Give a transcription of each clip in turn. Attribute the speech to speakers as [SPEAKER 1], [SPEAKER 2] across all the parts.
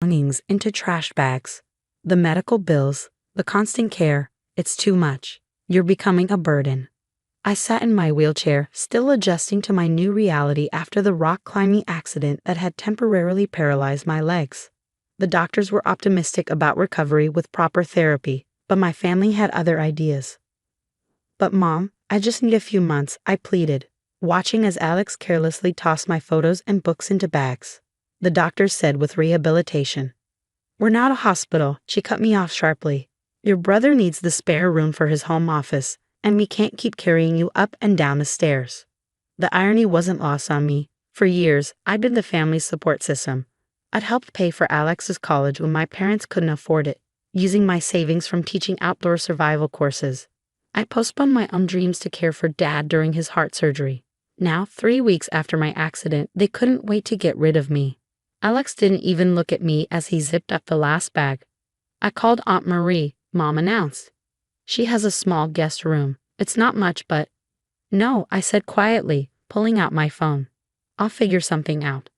[SPEAKER 1] belongings into trash bags. The medical bills, the constant care, it's too much. You're becoming a burden. I sat in my wheelchair, still adjusting to my new reality after the rock climbing accident that had temporarily paralyzed my legs. The doctors were optimistic about recovery with proper therapy, but my family had other ideas. "But Mom, I just need a few months," I pleaded, watching as Alex carelessly tossed my photos and books into bags. The doctors said with rehabilitation. "We're not a hospital," she cut me off sharply. "Your brother needs the spare room for his home office, and we can't keep carrying you up and down the stairs." The irony wasn't lost on me. For years, I'd been the family's support system. I'd helped pay for Alex's college when my parents couldn't afford it, using my savings from teaching outdoor survival courses. I postponed my own dreams to care for Dad during his heart surgery. Now, 3 weeks after my accident, they couldn't wait to get rid of me. Alex didn't even look at me as he zipped up the last bag. "I called Aunt Marie," Mom announced. "She has a small guest room. It's not much, but—" "No," I said quietly, pulling out my phone. "I'll figure something out."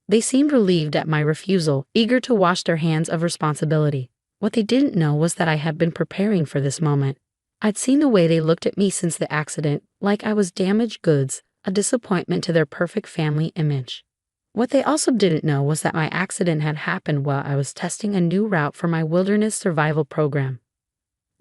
[SPEAKER 1] They seemed relieved at my refusal, eager to wash their hands of responsibility. What they didn't know was that I had been preparing for this moment. I'd seen the way they looked at me since the accident, like I was damaged goods, a disappointment to their perfect family image. What they also didn't know was that my accident had happened while I was testing a new route for my wilderness survival program.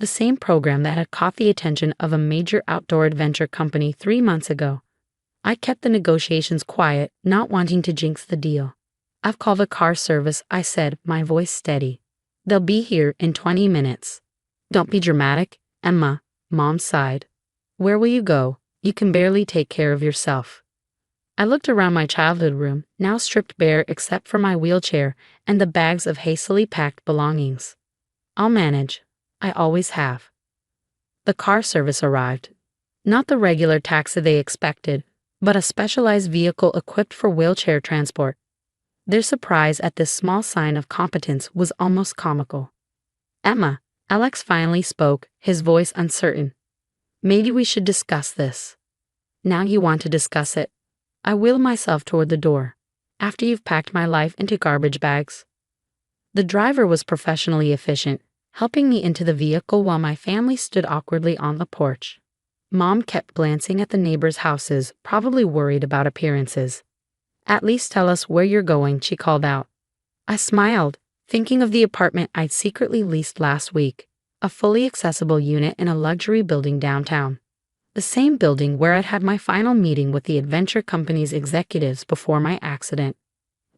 [SPEAKER 1] The same program that had caught the attention of a major outdoor adventure company 3 months ago. I kept the negotiations quiet, not wanting to jinx the deal. "I've called a car service," I said, my voice steady. "They'll be here in 20 minutes. "Don't be dramatic, Emma," Mom sighed. "Where will you go? You can barely take care of yourself." I looked around my childhood room, now stripped bare except for my wheelchair and the bags of hastily packed belongings. "I'll manage. I always have." The car service arrived. Not the regular taxi they expected, but a specialized vehicle equipped for wheelchair transport. Their surprise at this small sign of competence was almost comical. "Emma," Alex finally spoke, his voice uncertain. "Maybe we should discuss this." "Now you want to discuss it." I wheeled myself toward the door. "After you've packed my life into garbage bags." The driver was professionally efficient, helping me into the vehicle while my family stood awkwardly on the porch. Mom kept glancing at the neighbors' houses, probably worried about appearances. "At least tell us where you're going," she called out. I smiled, thinking of the apartment I'd secretly leased last week, a fully accessible unit in a luxury building downtown. The same building where I'd had my final meeting with the adventure company's executives before my accident.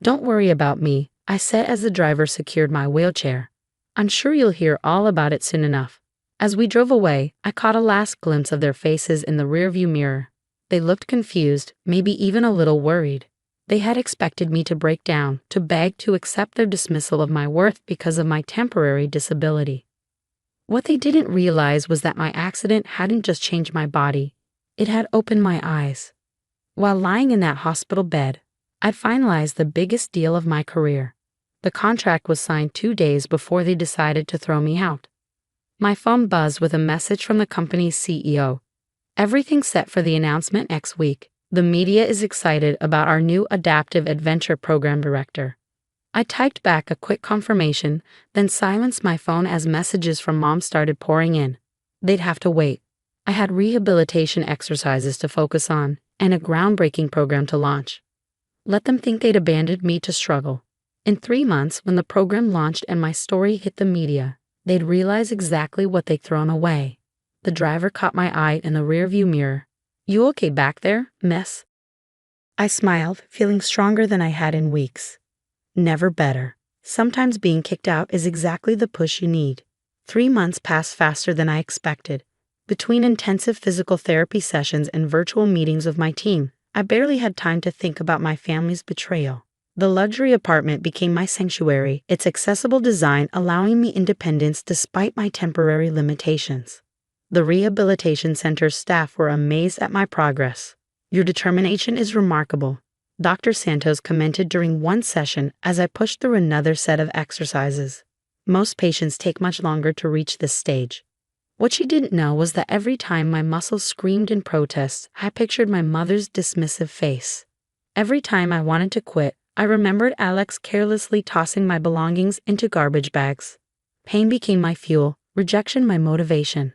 [SPEAKER 1] "Don't worry about me," I said as the driver secured my wheelchair. "I'm sure you'll hear all about it soon enough." As we drove away, I caught a last glimpse of their faces in the rearview mirror. They looked confused, maybe even a little worried. They had expected me to break down, to beg to accept their dismissal of my worth because of my temporary disability. What they didn't realize was that my accident hadn't just changed my body, it had opened my eyes. While lying in that hospital bed, I'd finalized the biggest deal of my career. The contract was signed 2 days before they decided to throw me out. My phone buzzed with a message from the company's CEO. "Everything's set for the announcement next week. The media is excited about our new adaptive adventure program director." I typed back a quick confirmation, then silenced my phone as messages from Mom started pouring in. They'd have to wait. I had rehabilitation exercises to focus on, and a groundbreaking program to launch. Let them think they'd abandoned me to struggle. In 3 months, when the program launched and my story hit the media, they'd realize exactly what they'd thrown away. The driver caught my eye in the rearview mirror. "You okay back there, miss?" I smiled, feeling stronger than I had in weeks. Never better. Sometimes being kicked out is exactly the push you need. 3 months passed faster than I expected. Between intensive physical therapy sessions and virtual meetings with my team, I barely had time to think about my family's betrayal. The luxury apartment became my sanctuary, its accessible design allowing me independence despite my temporary limitations. The rehabilitation center's staff were amazed at my progress. "Your determination is remarkable," Dr. Santos commented during one session as I pushed through another set of exercises. "Most patients take much longer to reach this stage." What she didn't know was that every time my muscles screamed in protest, I pictured my mother's dismissive face. Every time I wanted to quit, I remembered Alex carelessly tossing my belongings into garbage bags. Pain became my fuel, rejection my motivation.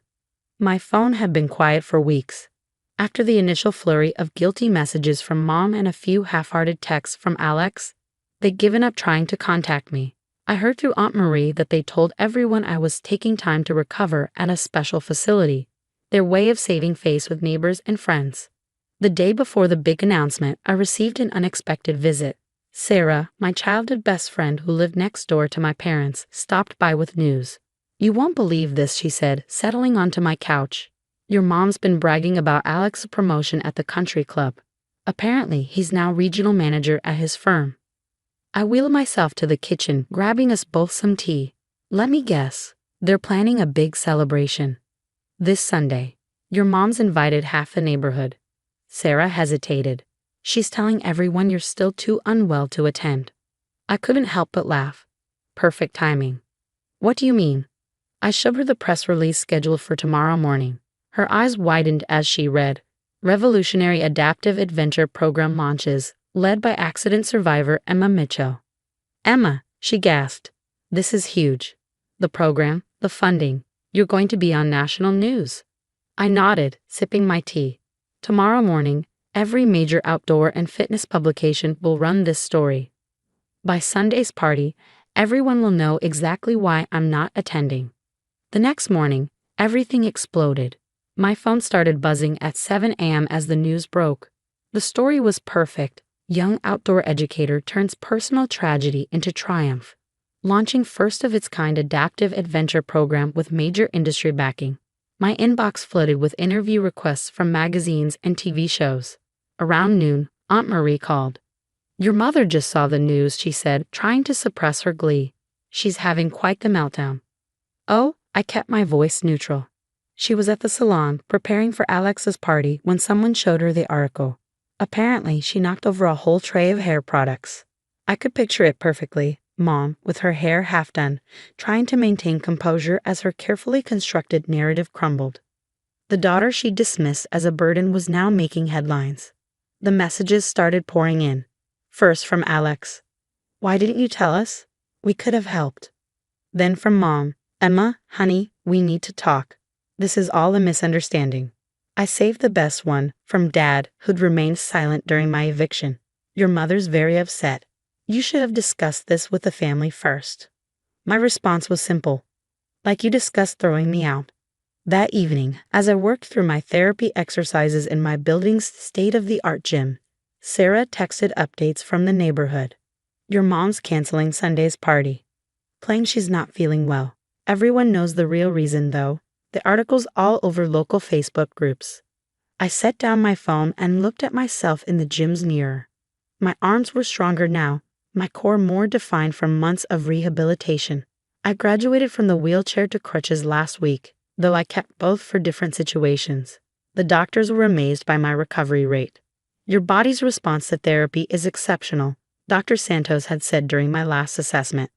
[SPEAKER 1] My phone had been quiet for weeks. After the initial flurry of guilty messages from Mom and a few half-hearted texts from Alex, they'd given up trying to contact me. I heard through Aunt Marie that they told everyone I was taking time to recover at a special facility, their way of saving face with neighbors and friends. The day before the big announcement, I received an unexpected visit. Sarah, my childhood best friend who lived next door to my parents, stopped by with news. "You won't believe this," she said, settling onto my couch. "Your mom's been bragging about Alex's promotion at the country club. Apparently, he's now regional manager at his firm." I wheeled myself to the kitchen, grabbing us both some tea. "Let me guess. They're planning a big celebration this Sunday. Your mom's invited half the neighborhood." Sarah hesitated. "She's telling everyone you're still too unwell to attend." I couldn't help but laugh. Perfect timing. "What do you mean?" I showed her the press release scheduled for tomorrow morning. Her eyes widened as she read, "Revolutionary Adaptive Adventure Program launches, led by accident survivor Emma Mitchell." "Emma," she gasped. "This is huge. The program, the funding. You're going to be on national news." I nodded, sipping my tea. "Tomorrow morning, every major outdoor and fitness publication will run this story. By Sunday's party, everyone will know exactly why I'm not attending." The next morning, everything exploded. My phone started buzzing at 7 a.m. as the news broke. The story was perfect. Young outdoor educator turns personal tragedy into triumph. Launching first-of-its-kind adaptive adventure program with major industry backing. My inbox flooded with interview requests from magazines and TV shows. Around noon, Aunt Marie called. "Your mother just saw the news," she said, trying to suppress her glee. "She's having quite the meltdown." "Oh," I kept my voice neutral. She was at the salon, preparing for Alex's party when someone showed her the article. Apparently, she knocked over a whole tray of hair products. I could picture it perfectly. Mom, with her hair half done, trying to maintain composure as her carefully constructed narrative crumbled. The daughter she dismissed as a burden was now making headlines. The messages started pouring in. First from Alex. "Why didn't you tell us? We could have helped." Then from Mom. "Emma, honey, we need to talk. This is all a misunderstanding." I saved the best one, from Dad, who'd remained silent during my eviction. "Your mother's very upset. You should have discussed this with the family first." My response was simple. "Like you discussed throwing me out." That evening, as I worked through my therapy exercises in my building's state-of-the-art gym, Sarah texted updates from the neighborhood. "Your mom's canceling Sunday's party. Claims she's not feeling well. Everyone knows the real reason, though. The article's all over local Facebook groups." I set down my phone and looked at myself in the gym's mirror. My arms were stronger now, my core more defined from months of rehabilitation. I graduated from the wheelchair to crutches last week, though I kept both for different situations. The doctors were amazed by my recovery rate. "Your body's response to therapy is exceptional," Dr. Santos had said during my last assessment.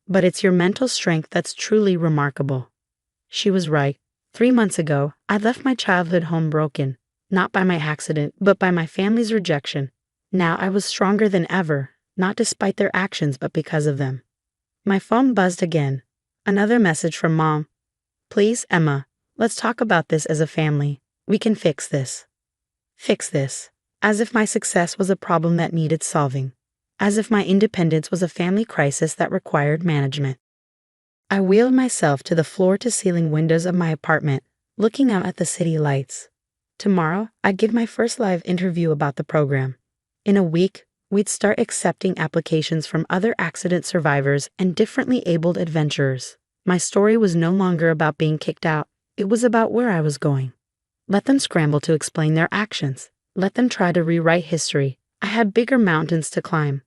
[SPEAKER 1] "But it's your mental strength that's truly remarkable." She was right. 3 months ago, I left my childhood home broken, not by my accident, but by my family's rejection. Now I was stronger than ever, not despite their actions, but because of them. My phone buzzed again. Another message from Mom. "Please, Emma, let's talk about this as a family. We can fix this." Fix this. As if my success was a problem that needed solving. As if my independence was a family crisis that required management. I wheeled myself to the floor-to-ceiling windows of my apartment, looking out at the city lights. Tomorrow, I'd give my first live interview about the program. In a week, we'd start accepting applications from other accident survivors and differently abled adventurers. My story was no longer about being kicked out. It was about where I was going. Let them scramble to explain their actions. Let them try to rewrite history. I had bigger mountains to climb.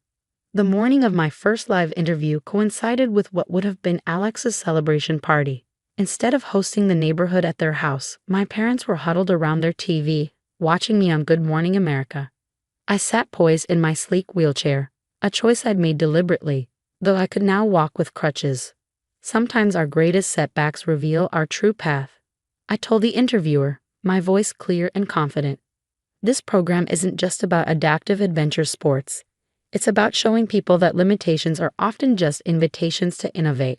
[SPEAKER 1] The morning of my first live interview coincided with what would have been Alex's celebration party. Instead of hosting the neighborhood at their house, my parents were huddled around their TV, watching me on Good Morning America. I sat poised in my sleek wheelchair, a choice I'd made deliberately, though I could now walk with crutches. Sometimes our greatest setbacks reveal our true path. I told the interviewer, my voice clear and confident. This program isn't just about adaptive adventure sports. It's about showing people that limitations are often just invitations to innovate.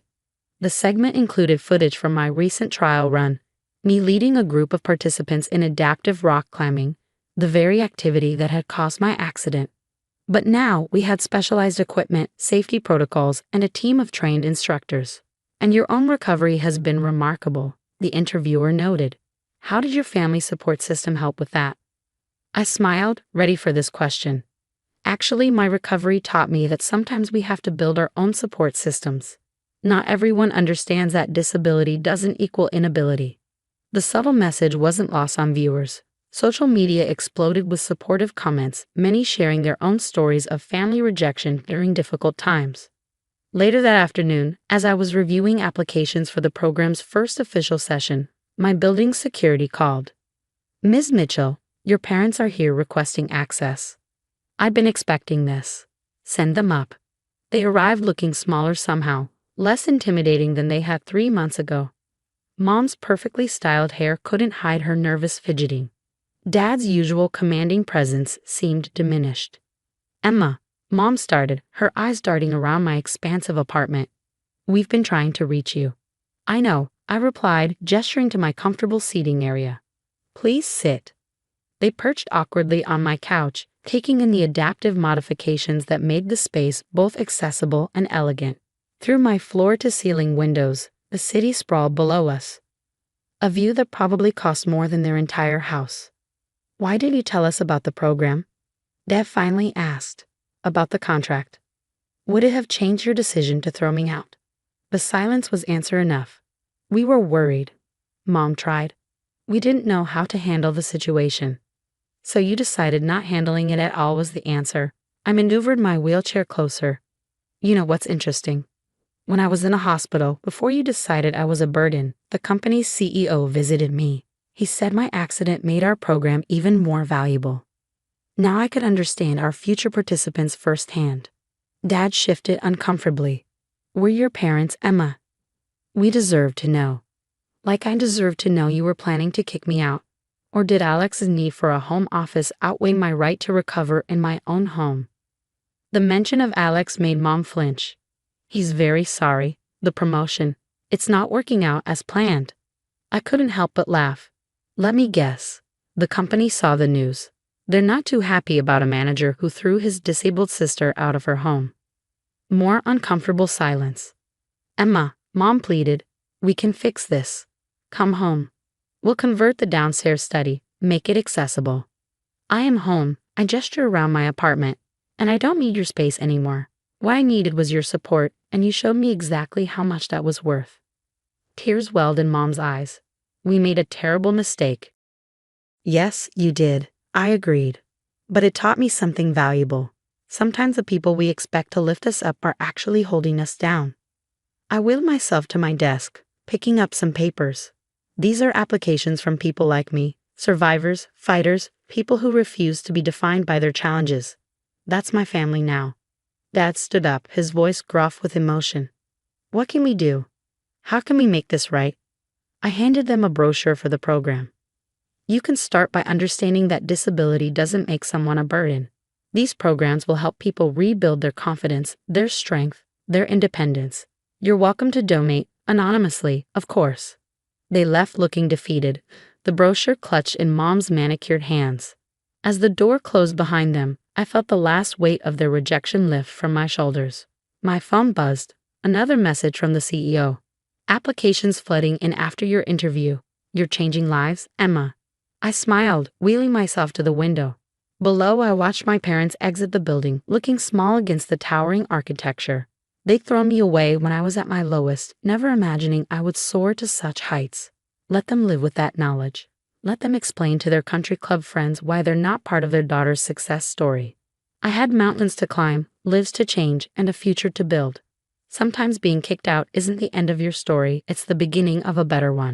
[SPEAKER 1] The segment included footage from my recent trial run, me leading a group of participants in adaptive rock climbing, the very activity that had caused my accident. But now we had specialized equipment, safety protocols, and a team of trained instructors. And your own recovery has been remarkable, the interviewer noted. How did your family support system help with that? I smiled, ready for this question. Actually, my recovery taught me that sometimes we have to build our own support systems. Not everyone understands that disability doesn't equal inability. The subtle message wasn't lost on viewers. Social media exploded with supportive comments, many sharing their own stories of family rejection during difficult times. Later that afternoon, as I was reviewing applications for the program's first official session, my building's security called. "Ms. Mitchell, your parents are here requesting access." I'd been expecting this. Send them up. They arrived looking smaller somehow, less intimidating than they had 3 months ago. Mom's perfectly styled hair couldn't hide her nervous fidgeting. Dad's usual commanding presence seemed diminished. "Emma," Mom started, her eyes darting around my expansive apartment. "We've been trying to reach you." "I know," I replied, gesturing to my comfortable seating area. "Please sit." They perched awkwardly on my couch, taking in the adaptive modifications that made the space both accessible and elegant. Through my floor-to-ceiling windows, the city sprawled below us. A view that probably cost more than their entire house. "Why did you tell us about the program?" Dad finally asked. "About the contract. Would it have changed your decision to throw me out?" The silence was answer enough. "We were worried." Mom tried. "We didn't know how to handle the situation." "So you decided not handling it at all was the answer." I maneuvered my wheelchair closer. "You know what's interesting? When I was in a hospital, before you decided I was a burden, the company's CEO visited me. He said my accident made our program even more valuable. Now I could understand our future participants firsthand." Dad shifted uncomfortably. "Were your parents, Emma?" "We deserve to know. Like I deserve to know you were planning to kick me out. Or did Alex's need for a home office outweigh my right to recover in my own home?" The mention of Alex made Mom flinch. "He's very sorry. The promotion. It's not working out as planned." I couldn't help but laugh. "Let me guess. The company saw the news. They're not too happy about a manager who threw his disabled sister out of her home." More uncomfortable silence. "Emma," Mom pleaded, "we can fix this. Come home. We'll convert the downstairs study, make it accessible." "I am home," I gesture around my apartment, "and I don't need your space anymore. What I needed was your support, and you showed me exactly how much that was worth." Tears welled in Mom's eyes. "We made a terrible mistake." "Yes, you did," I agreed. "But it taught me something valuable. Sometimes the people we expect to lift us up are actually holding us down." I wheeled myself to my desk, picking up some papers. These are applications from people like me, survivors, fighters, people who refuse to be defined by their challenges. That's my family now. Dad stood up, his voice gruff with emotion. "What can we do? How can we make this right?" I handed them a brochure for the program. "You can start by understanding that disability doesn't make someone a burden. These programs will help people rebuild their confidence, their strength, their independence. You're welcome to donate, anonymously, of course." They left looking defeated, the brochure clutched in Mom's manicured hands. As the door closed behind them, I felt the last weight of their rejection lift from my shoulders. My phone buzzed. Another message from the CEO. "Applications flooding in after your interview. You're changing lives, Emma." I smiled, wheeling myself to the window. Below, I watched my parents exit the building, looking small against the towering architecture. They'd thrown me away when I was at my lowest, never imagining I would soar to such heights. Let them live with that knowledge. Let them explain to their country club friends why they're not part of their daughter's success story. I had mountains to climb, lives to change, and a future to build. Sometimes being kicked out isn't the end of your story, it's the beginning of a better one.